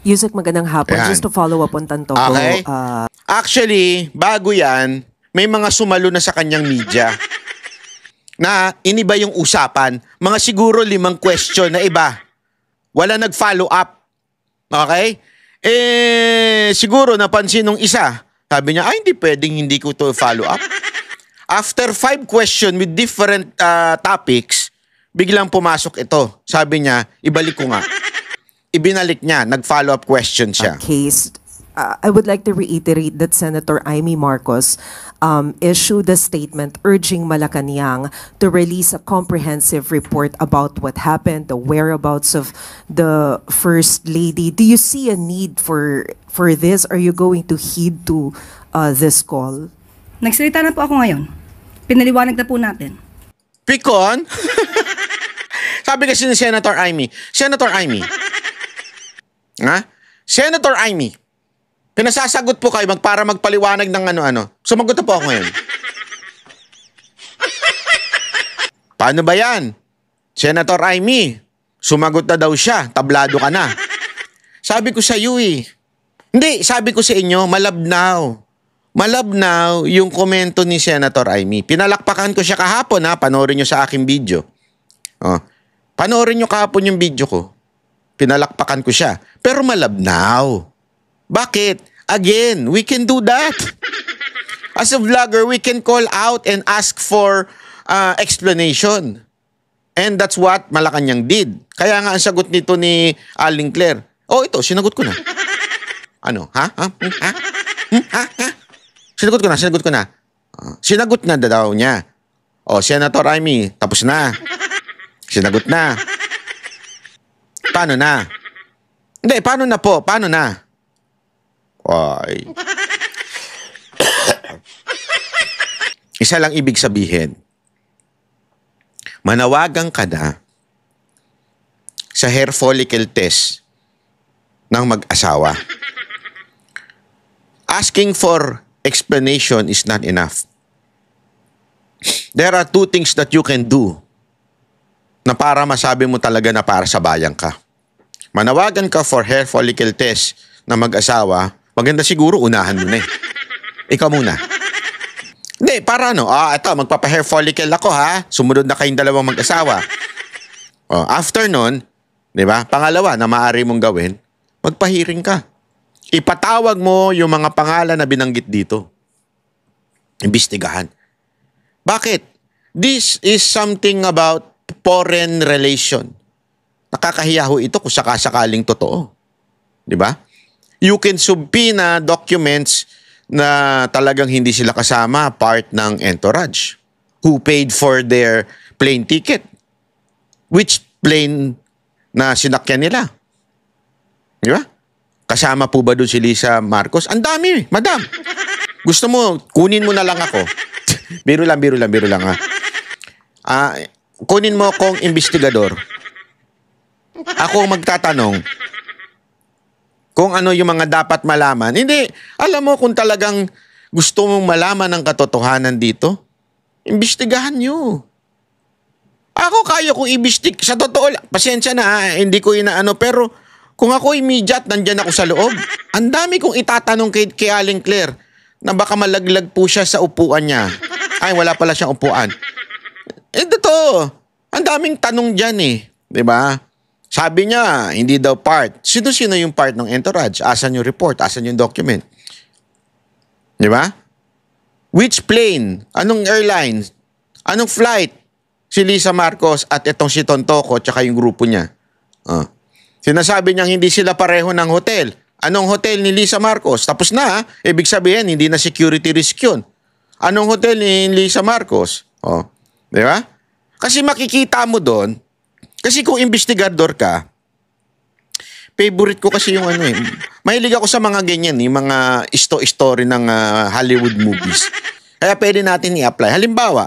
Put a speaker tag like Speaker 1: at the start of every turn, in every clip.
Speaker 1: Yusek, magandang hapon.
Speaker 2: Ayan.
Speaker 1: Just to follow up on Tantoco.
Speaker 2: Okay. Actually, bago yan, may mga sumalo na sa kanyang media na iniba yung usapan. Mga siguro 5 question na iba. Wala nag-follow up. Okay? Siguro napansin nung isa. Sabi niya, ay hindi pwedeng hindi ko to follow up. After 5 question with different topics, biglang pumasok ito. Sabi niya, ibalik ko nga. Ibinalik niya, nag-follow up question siya.
Speaker 1: Case, I would like to reiterate that Senator Amy Marcos issued a statement urging Malacanang to release a comprehensive report about what happened, the whereabouts of the First Lady. Do you see a need for this? Are you going to heed to this call?
Speaker 3: Nagsalita na po ako ngayon. Pinaliwanag na po natin.
Speaker 2: Pikon? Sabi kasi ni Senator Amy, Senator Amy, pinasasagot po kayo para magpaliwanag ng ano-ano. Sumagot na po ako ngayon. Paano ba yan? Senator Amy, sumagot na daw siya, tablado ka na. Sabi ko sa iyo Hindi, sabi ko sa inyo, malabnaw. Malabnaw yung komento ni Senator Amy. Pinalakpakan ko siya kahapon panoorin nyo sa aking video. Panoorin nyo kahapon yung video ko. Pinalakpakan ko siya. Pero malabnaw. Bakit? Again, we can do that. As a vlogger, we can call out and ask for explanation. And that's what Malacanang did. Kaya nga ang sagot nito ni Aling Claire, ito, sinagot ko na. Ano? Sinagot ko na. Sinagot na daw niya. Senator Amy, tapos na. Sinagot na. Paano na? Hindi, paano na po? Paano na? Ay. Isa lang ibig sabihin. Manawagan ka na sa hair follicle test ng mag-asawa. Asking for explanation is not enough. There are 2 things that you can do na para masabi mo talaga na para sa bayan ka. Manawagan ka for hair follicle test na mag-asawa, maganda siguro unahan mo na Ikaw muna. Hindi, para ito, magpapa-hair follicle ako Sumunod na kayong dalawang mag-asawa. After nun, di ba, pangalawa na maaari mong gawin, magpahiring ka. Ipatawag mo yung mga pangalan na binanggit dito. Imbestigahan. Bakit? This is something about foreign relation. Nakakahiya ito kung sakasakaling totoo. Di ba? You can subpoena documents na talagang hindi sila kasama part ng entourage who paid for their plane ticket. Which plane na sinakyan nila? Di ba? Kasama po ba doon si Lisa Marcos? Ang dami, madam. Gusto mo, kunin mo na lang ako. Biro lang kunin mo akong investigador. Ako magtatanong kung ano yung mga dapat malaman. Hindi, alam mo kung talagang gusto mong malaman ang katotohanan dito, imbestigahan nyo. Ako kaya kong sa totoo lang, pasensya na hindi ko inaano, pero kung ako immediate, nandyan ako sa loob. Ang dami kong itatanong kay Aling Claire na baka malaglag po siya sa upuan niya. Ay, wala pala siyang upuan. Totoo. Ang daming tanong dyan Diba? Sabi niya, hindi daw part. Sino-sino yung part ng entourage? Asan yung report? Asan yung document? Diba? Which plane? Anong airline? Anong flight? Si Lisa Marcos at itong si Tontoco tsaka yung grupo niya. Sinasabi niyang hindi sila pareho ng hotel. Anong hotel ni Lisa Marcos? Tapos na, ibig sabihin, hindi na security risk yun. Anong hotel ni Lisa Marcos? Di ba? Kasi makikita mo doon, kasi kung investigador ka, favorite ko kasi yung mahilig ako sa mga ganyan, mga story ng Hollywood movies. Kaya pwede natin i-apply. Halimbawa,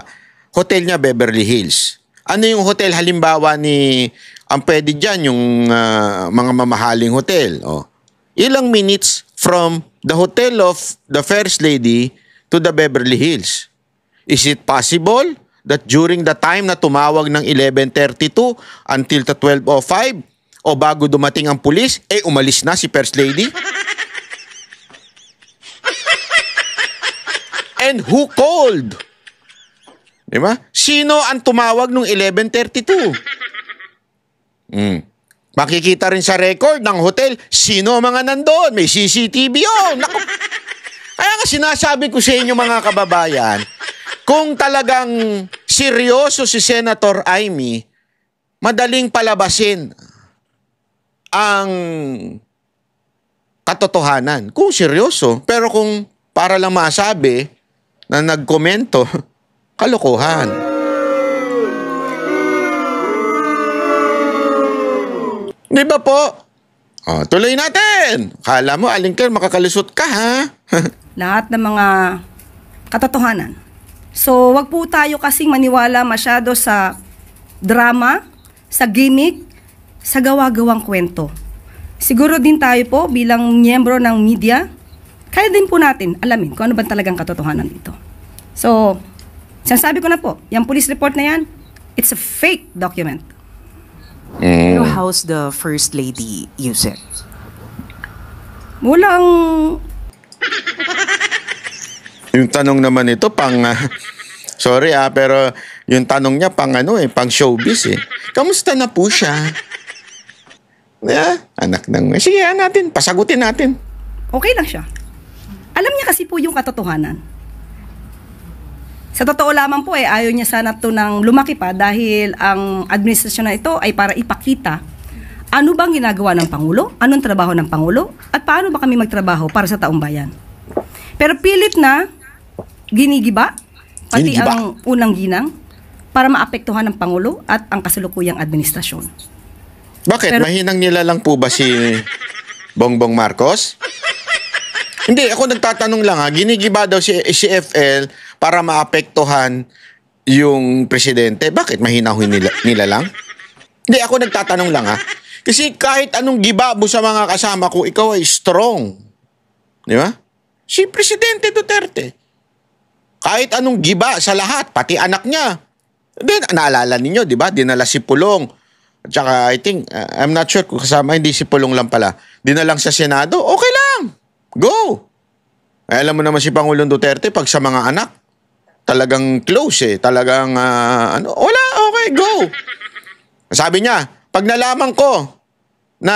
Speaker 2: hotel niya Beverly Hills. Ano yung hotel halimbawa ang pwede dyan, yung mga mamahaling hotel. Ilang minutes from the hotel of the First Lady to the Beverly Hills. Is it possible that during the time na tumawag ng 11:32 until to 12:05, O bago dumating ang pulis, umalis na si First Lady? And who called? Diba? Sino ang tumawag nung 11:32? Makikita rin sa record ng hotel, sino ang mga nandoon? May CCTV yun. Naku. Kaya nga sinasabi ko sa inyo mga kababayan, kung talagang seryoso si Senator Amy, madaling palabasin ang katotohanan. Kung seryoso. Pero kung para lang masabi na nagkomento, kalokohan. Di ba po? Tuloy natin. Kala mo, Alingker, makakalusot ka, ha?
Speaker 3: Lahat ng mga katotohanan. So, wag po tayo kasing maniwala masyado sa drama, sa gimmick, sa gawa-gawang kwento. Siguro din tayo po bilang miyembro ng media, kaya din po natin alamin kung ano ba talagang katotohanan dito. So, sinasabi ko na po, yung police report na yan, it's a fake document.
Speaker 1: Pero how's the First Lady use it?
Speaker 3: Walang...
Speaker 2: Yung tanong naman ito pang sorry pero yung tanong niya pang pang showbiz eh. Kamusta na po siya? Anak ng sige natin, pasagutin natin.
Speaker 3: Okay lang siya. Alam niya kasi po yung katotohanan. Sa totoo lamang po ayaw niya sana to nang lumaki pa dahil ang administrasyon na ito ay para ipakita ano bang ginagawa ng Pangulo, anong trabaho ng Pangulo, at paano ba kami magtrabaho para sa taong bayan. Pero pilit na ginigiba, pati ang unang ginang, para maapektuhan ng Pangulo at ang kasalukuyang administrasyon.
Speaker 2: Bakit? Mahinang nila lang po ba si Bongbong Marcos? Hindi, ako nagtatanong lang ginigiba daw si FL para maapektuhan yung presidente. Bakit mahinahin nila lang? Hindi, ako nagtatanong lang Kasi kahit anong giba mo sa mga kasama ko, ikaw ay strong. Di ba? Si Presidente Duterte. Kahit anong giba sa lahat, pati anak niya. Then, naalala ninyo, di ba? Dinala si Pulong. At saka, I think, I'm not sure kung kasama, hindi si Pulong lang pala. Dinalang sa Senado, okay lang. Go! Alam mo naman si Pangulong Duterte, pag sa mga anak, talagang close talagang, wala, okay, go! Sabi niya, pag nalaman ko na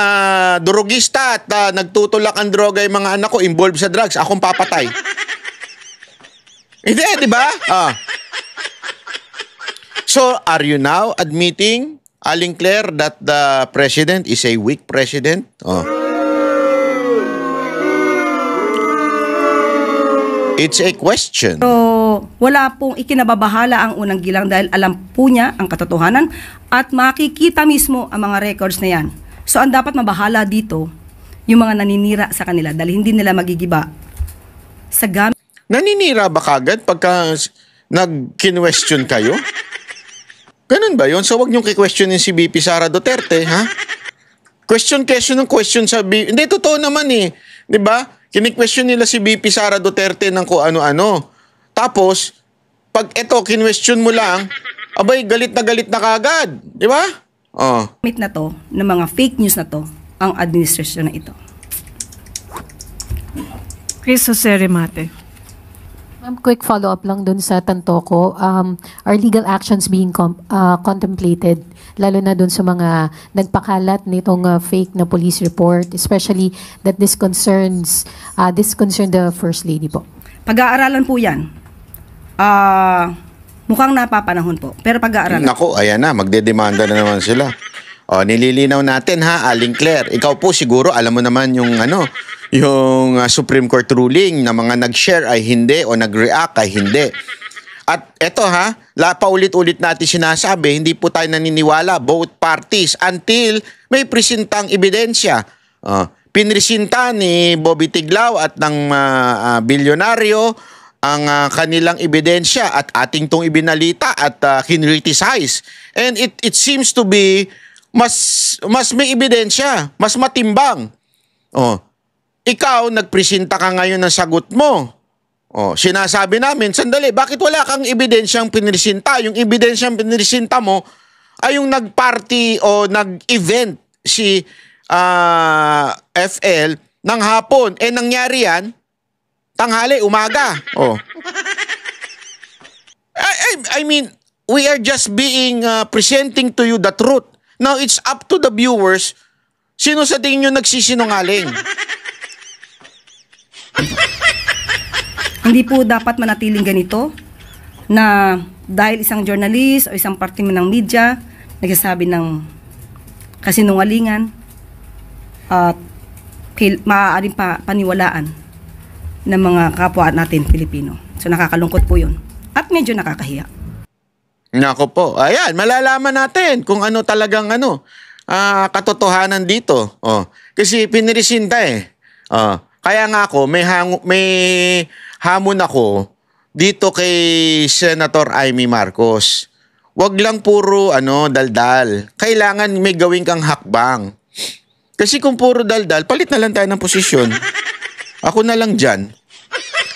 Speaker 2: drogista at nagtutulak ang droga yung mga anak ko, involved sa drugs, akong papatay. Hindi, di ba? So, are you now admitting, Aling Claire, that the president is a weak president? It's a question.
Speaker 3: So, wala pong ikinababahala ang unang gilang dahil alam po niya ang katotohanan at makikita mismo ang mga records na yan. So, ang dapat mabahala dito, yung mga naninira sa kanila dahil hindi nila magigiba sa gamit.
Speaker 2: Naninira ba kagad pagka nag-question kayo? Ganun ba yun? So, wag niyong ki-questionin si BP Sara Duterte, ha? Question ng question sa BP. Hindi, totoo naman Di ba? Kini-question nila si BP Sara Duterte ng kung ano-ano. Tapos, pag ito, kinwestiyon mo lang, abay, galit na kagad. Di ba?
Speaker 3: Gamit na to, ng mga fake news na to, ang administrasyon na ito.
Speaker 4: Chris Jose Remate.
Speaker 5: Quick follow-up lang dun sa tanto ko. Are legal actions being contemplated, lalo na dun sa mga nagpakalat nitong fake na police report, especially that this concern the First Lady po?
Speaker 3: Pag-aaralan po yan. Mukhang napapanahon po. Pero pag-aaralan.
Speaker 2: Naku, ayan na, magdedemanda na naman sila. Nililinaw natin Aling Claire. Ikaw po siguro, alam mo naman yung Supreme Court ruling na mga nag-share ay hindi o nag-react ay hindi. At eto paulit-ulit natin sinasabi, hindi po tayo naniniwala, both parties, until may presintang ebidensya. Pinresinta ni Bobby Tiglao at ng bilyonaryo ang kanilang ebidensya at ating tong ibinalita at kinriticize. And it seems to be mas may ebidensya, mas matimbang. Ikaw, nagpresenta ka ngayon ng sagot mo. Sinasabi namin, sandali, bakit wala kang ebidensyang pinresinta? Yung ebidensyang pinresinta mo ay yung nag-party o nag-event si FL ng hapon. Nangyari yan, tanghali, umaga. Oh. I mean, we are just being presenting to you the truth. Now, it's up to the viewers. Sino sa tingin nyo nagsisinungaling?
Speaker 3: Hindi po dapat manatiling ganito na dahil isang journalist o isang parte ng media nagsasabi ng kasinungalingan at maaaring paniwalaan ng mga kapwa natin Pilipino. So nakakalungkot po yun. At medyo nakakahiya.
Speaker 2: Nako po. Ayan, malalaman natin kung ano talagang katotohanan dito. Oh, kasi pinirisinta eh. Kaya nga ako, may hamon ako dito kay Senator Amy Marcos. Wag lang puro daldal. Kailangan may gawin kang hakbang. Kasi kung puro daldal, palit na lang tayo ng posisyon. Ako na lang dyan.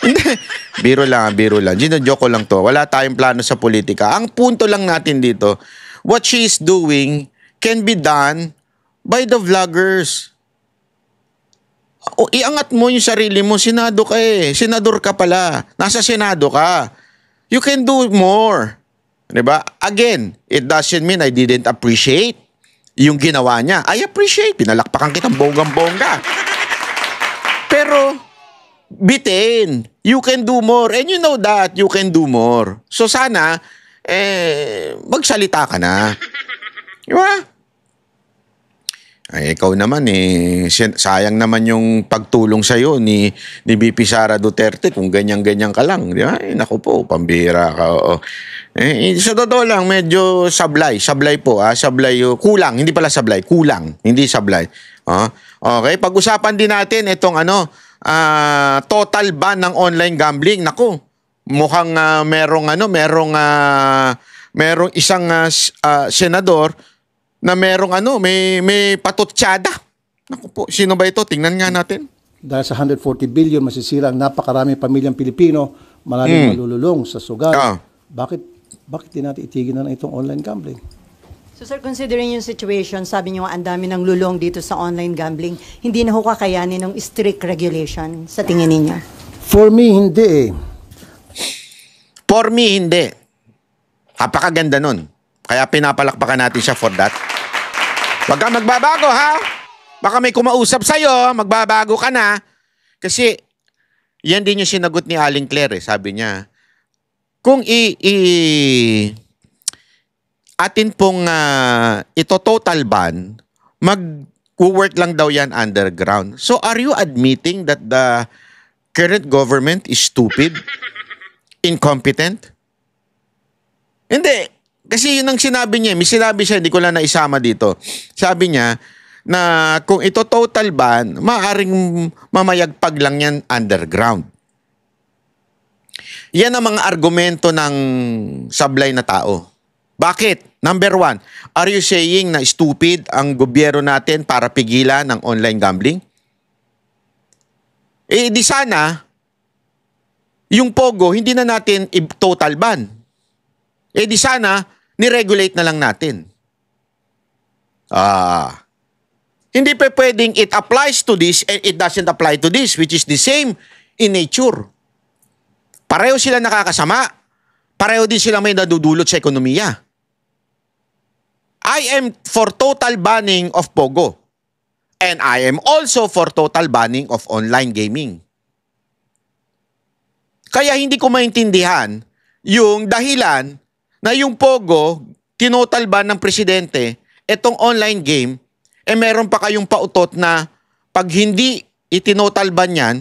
Speaker 2: Hindi. Biro lang. Gino-joke ko lang to. Wala tayong plano sa politika. Ang punto lang natin dito, what she is doing can be done by the vloggers. O, iangat mo yung sarili mo. Senado ka eh. Senador ka pala. Nasa Senado ka. You can do more. Diba? Again, it doesn't mean I didn't appreciate yung ginawa niya. I appreciate. Pinalakpakan kitang bonggang-bongga. Pero, bitin. You can do more. And you know that you can do more. So sana, magsalita ka na. Diba? Ay, ikaw naman sayang naman yung pagtulong sa'yo ni VP Sara Duterte kung ganyan-ganyan ka lang. Di ba? Naku po, pambira ka. Oo. Sa totoo lang, medyo sablay. Sablay po. Sablay. Kulang. Hindi pala sablay. Kulang. Hindi sablay. Okay. Pag-usapan din natin itong total ban ng online gambling. Naku. Mukhang merong isang senador na merong may patutsada. Naku po, sino ba ito? Tingnan nga natin.
Speaker 6: Dahil sa 140 billion masisira ang napakaraming pamilyang Pilipino, maraming malululong sa sugal. Bakit di natin itigil na itong online gambling?
Speaker 7: So sir, considering yung situation, sabi niyo ang dami ng lulong dito sa online gambling, hindi na ho kakayanin ng strict regulation sa tingin ninyo?
Speaker 6: For me, hindi
Speaker 2: For me, hindi. Kapakaganda nun. Kaya pinapalakpakan natin siya for that. Huwag kang magbabago, ha? Baka may kumausap sa'yo, magbabago ka na. Kasi, yan din yung sinagot ni Aling Claire, Sabi niya, kung atin pong ito total ban, mag-work lang daw yan underground. So, are you admitting that the current government is stupid? Incompetent? Hindi. Kasi yun ang sinabi niya. May sinabi siya, hindi ko lang naisama dito. Sabi niya na kung ito total ban, maaaring mamayagpag lang yan underground. Yan ang mga argumento ng sablay na tao. Bakit? Number one, are you saying na stupid ang gobyerno natin para pigilan ang online gambling? Di sana, yung Pogo, hindi na natin total ban. Di sana, ni-regulate na lang natin. Hindi pa pwedeng it applies to this and it doesn't apply to this, which is the same in nature. Pareho sila nakakasama. Pareho din sila may nadudulot sa ekonomiya. I am for total banning of Pogo. And I am also for total banning of online gaming. Kaya hindi ko maintindihan yung dahilan na yung Pogo, tinotal ban ng presidente, itong online game, meron pa kayong pautot na pag hindi itinotal ban yan,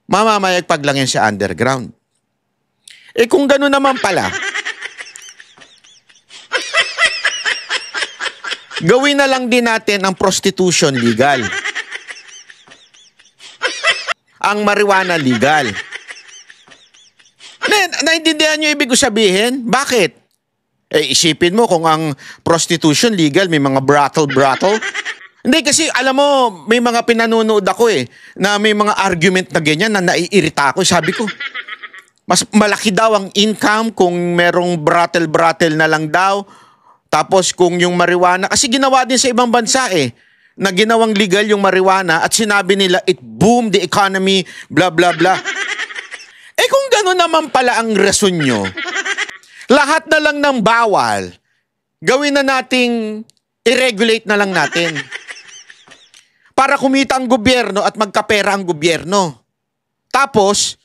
Speaker 2: mamamayagpag lang yan sa underground. Kung gano'n naman pala, gawin na lang din natin ang prostitution legal. Ang marijuana legal. Naintindihan nyo ibig sabihin? Bakit? Isipin mo kung ang prostitution legal, may mga brothel. Hindi kasi alam mo, may mga pinanonood ako na may mga argument na ganyan na naiirita ako. Sabi ko, mas malaki daw ang income kung merong brothel na lang daw. Tapos kung yung marijuana, kasi ginawa din sa ibang bansa na ginawang legal yung marijuana at sinabi nila it boomed the economy, blah blah blah. Eh kung gano'n naman pala ang rason nyo, lahat na lang ng bawal, gawin na nating i-regulate na lang natin. Para kumita ang gobyerno at magkapera ang gobyerno. Tapos,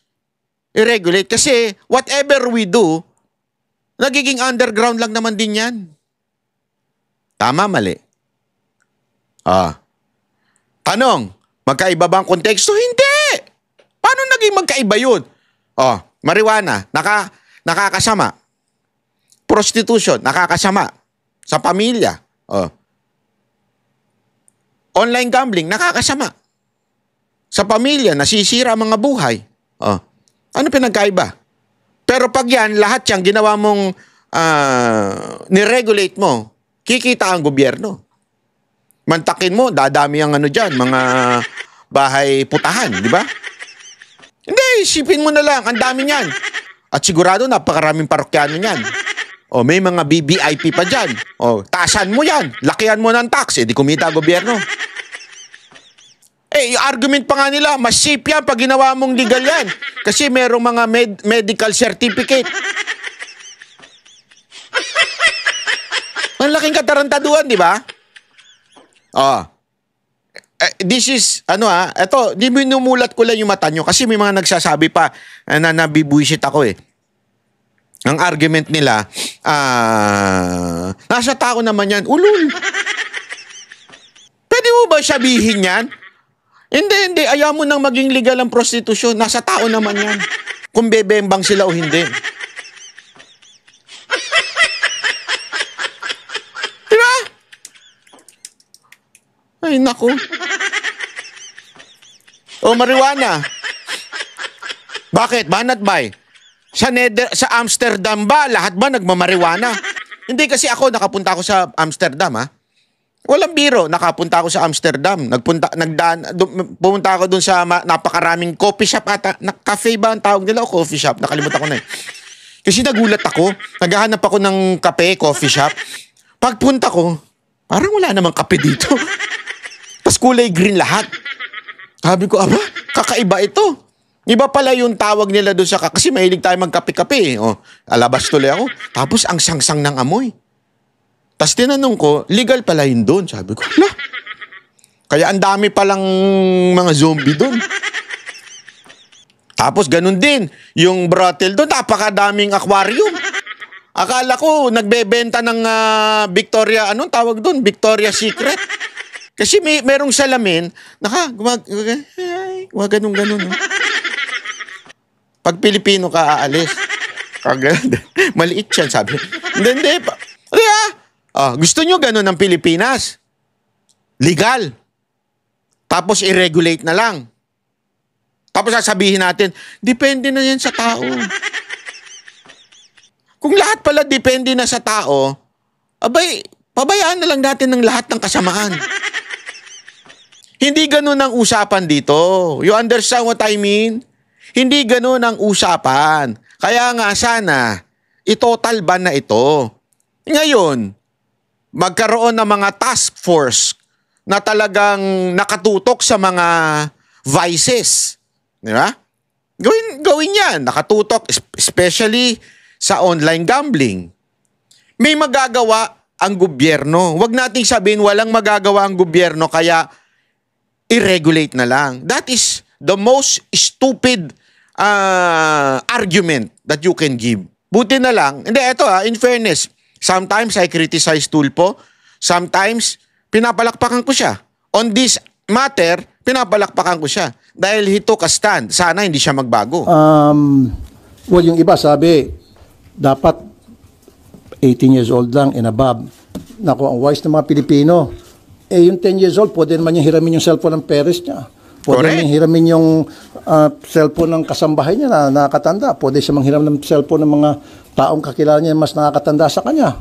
Speaker 2: i-regulate. Kasi whatever we do, nagiging underground lang naman din yan. Tama, mali? Tanong, magkaiba ba ang konteksto? Hindi! Paano naging magkaiba yun? Marijuana, nakakasama. Prostitution, nakakasama. Sa pamilya. Online gambling, nakakasama. Sa pamilya, nasisira ang mga buhay. Ano pinagkaiba? Pero pag yan, lahat yan, ginawa mong niregulate mo, kikita ang gobyerno. Mantakin mo, dadami ang ano dyan, mga bahay putahan, di ba? Hindi, isipin mo na lang, ang dami niyan. At sigurado, napakaraming parokyano niyan. May mga BBIP pa dyan. Taasan mo yan, lakihan mo ng tax, di kumita ang gobyerno. Yung argument pa nga nila, mas safe yan pag ginawa mong legal yan. Kasi merong mga medical certificate. Ang laking katarantaduhan, di ba? This is, eto, di minumulat ko lang yung mata nyo kasi may mga nagsasabi pa na nabibuisit ako Ang argument nila, nasa tao naman yan, ulul. Pwede mo ba sabihin yan? Hindi. Ayaw mo nang maging legal ang prostitusyon. Nasa tao naman yan. Kung bebembang sila o hindi. Diba? Ay, naku. Marijuana. Bakit? Banat bay? Sa Amsterdam ba? Lahat ba nagmamarijuana? Hindi kasi nakapunta ako sa Amsterdam, Walang biro, nakapunta ako sa Amsterdam. Pumunta ako dun sa napakaraming coffee shop ata. Cafe ba ang tawag nila o coffee shop? Nakalimutan ko na Kasi nagulat ako. Naghahanap ako ng kape, coffee shop. Pagpunta ko, parang wala namang kape dito. Tapos kulay green lahat. Sabi ko, kakaiba ito. Iba pala yung tawag nila dun sa kasi mahilig tayo magkape-kape. Alabas tuloy ako. Tapos ang sangsang ng amoy. Tapos tinanong ko, legal pala yun doon. Sabi ko, kaya ang dami palang mga zombie doon. Tapos ganun din, yung brothel doon, napakadaming aquarium. Akala ko, nagbebenta ng Victoria, anong tawag doon? Victoria's Secret. Kasi merong salamin, ganun. Pag Pilipino ka aalis, maliit yan, sabi. Hindi. Gusto nyo ganun ng Pilipinas? Legal. Tapos i-regulate na lang. Tapos sasabihin natin, depende na yan sa tao. Kung lahat pala depende na sa tao, pabayaan na lang natin ng lahat ng kasamaan. Hindi ganun ang usapan dito. You understand what I mean? Hindi ganun ang usapan. Kaya nga sana, itotal ban na ito. Ngayon, magkaroon ng mga task force na talagang nakatutok sa mga vices. Di ba? Gawin yan. Nakatutok, especially sa online gambling. May magagawa ang gobyerno. Huwag nating sabihin walang magagawa ang gobyerno kaya i-regulate na lang. That is the most stupid argument that you can give. Buti na lang. Hindi, ito in fairness, sometimes I criticize Tulfo. Sometimes, pinapalakpakan ko siya. On this matter, pinapalakpakan ko siya. Dahil he took a stand. Sana hindi siya magbago.
Speaker 6: Well, yung iba sabi, dapat 18 years old lang and above. Naku, ang wise ng mga Pilipino. Yung 10 years old, pwede naman niyang hiramin yung cellphone ng parents niya. Pwede niyang hiramin yung cellphone ng kasambahay niya na nakakatanda. Pwede siya manghiram ng cellphone ng mga taong kakilala niya mas nakakatanda sa kanya.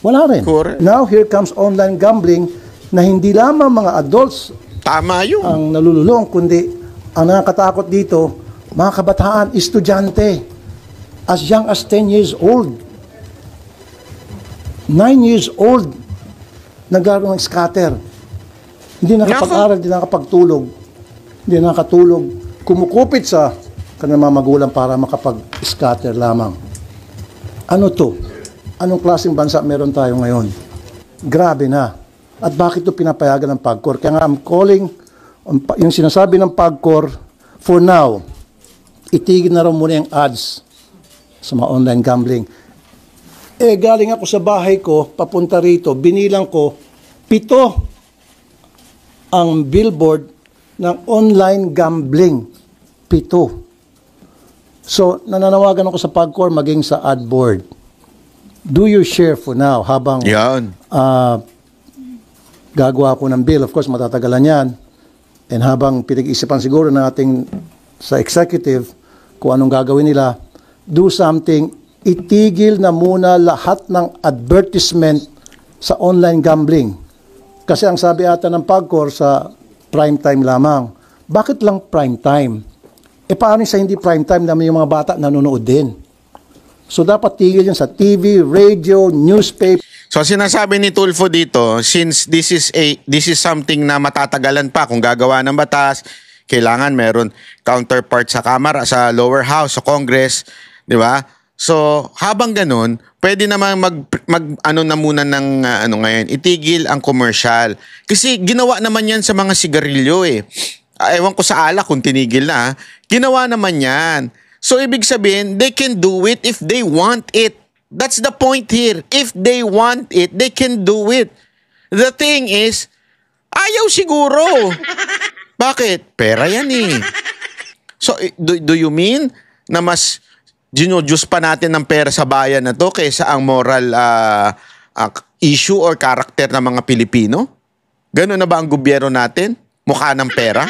Speaker 6: Wala rin.
Speaker 2: Correct.
Speaker 6: Now, here comes online gambling na hindi lamang mga adults
Speaker 2: tama yun
Speaker 6: ang nalululong, kundi ang nakakatakot dito, mga kabataan, estudyante, as young as 10 years old, 9 years old, nagkaroon ng scatter. Hindi nakapag-aral, hindi nakapagtulog, hindi nakatulog, kumukupit sa kanilang mga magulang para makapag-scatter lamang. Ano to? Anong klaseng bansa meron tayo ngayon? Grabe na. At bakit ito pinapayagan ng PAGCOR? Kaya nga I'm calling, yung sinasabi ng PAGCOR, for now, itigil na raw muna yung ads sa mga online gambling. Galing ako sa bahay ko, papunta rito, binilang ko, 7 ang billboard ng online gambling. 7. So, nananawagan ako sa PAGCOR maging sa ad board. Do your share for now habang
Speaker 2: Yan.
Speaker 6: gagawa ko ng bill. Of course, matatagalan yan. And habang pinag-isipan siguro ng ating sa executive kung anong gagawin nila, do something, itigil na muna lahat ng advertisement sa online gambling. Kasi ang sabi ata ng PAGCOR sa prime time lamang. Bakit lang prime time? Paano sa hindi prime time naman yung mga bata nanonood din? So dapat tigil yun sa TV, radio, newspaper.
Speaker 2: So sinasabi ni Tulfo dito, since this is something na matatagalan pa kung gagawa ng batas, kailangan meron counterpart sa Kamara, sa lower house, sa Congress, di ba? So habang ganun, pwede naman ano na muna ng ngayon, itigil ang commercial. Kasi ginawa naman yan sa mga sigarilyo eh. Ewan ko sa alak kung tinigil na. Ginawa naman yan. So ibig sabihin, they can do it if they want it. That's the point here. If they want it, they can do it. The thing is, ayaw siguro. Bakit? Pera yan eh. So do you mean na mas ginudiyos pa natin ng pera sa bayan na to kaysa ang moral issue or character ng mga Pilipino? Ganun na ba ang gobyerno natin? Mukha ng pera?